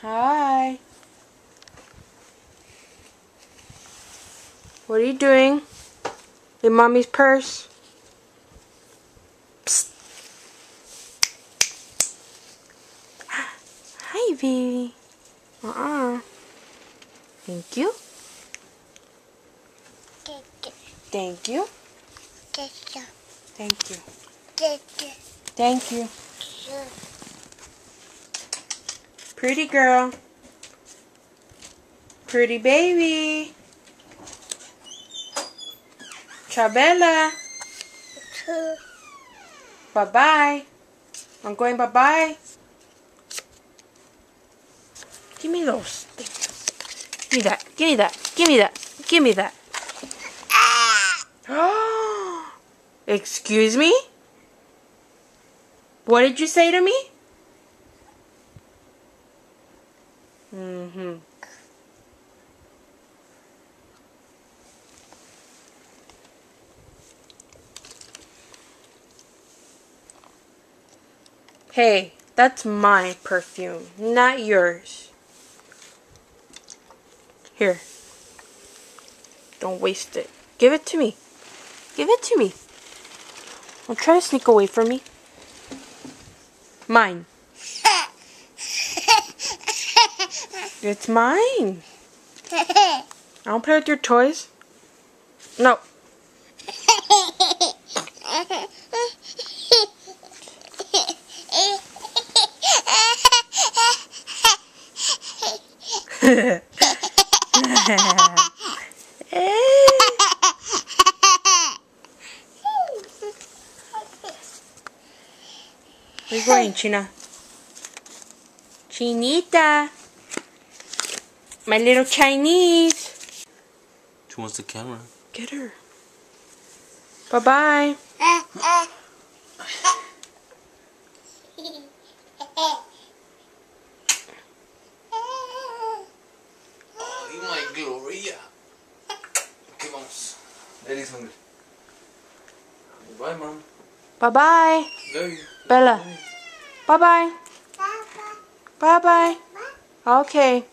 Hi. What are you doing? In Mommy's purse? Psst. Hi, baby. Thank you. Thank you. Thank you. Thank you. Pretty girl. Pretty baby. Chabela. Bye-bye. I'm going bye-bye. Give me those things. Give me that. Give me that. Give me that. Give me that. Excuse me? What did you say to me? Hey, that's my perfume, not yours. Here. Don't waste it. Give it to me. Give it to me. Don't try to sneak away from me. Mine. It's mine. I don't play with your toys. No. Where are you going, China? Chinita. My little Chinese. She wants the camera. Get her. Bye-bye. Ay, my Gloria. ¿Qué vamos? Eddie's hungry. Bye, Mom. Bye-bye. Love you. Bella. Bye-bye. Bye-bye. Okay.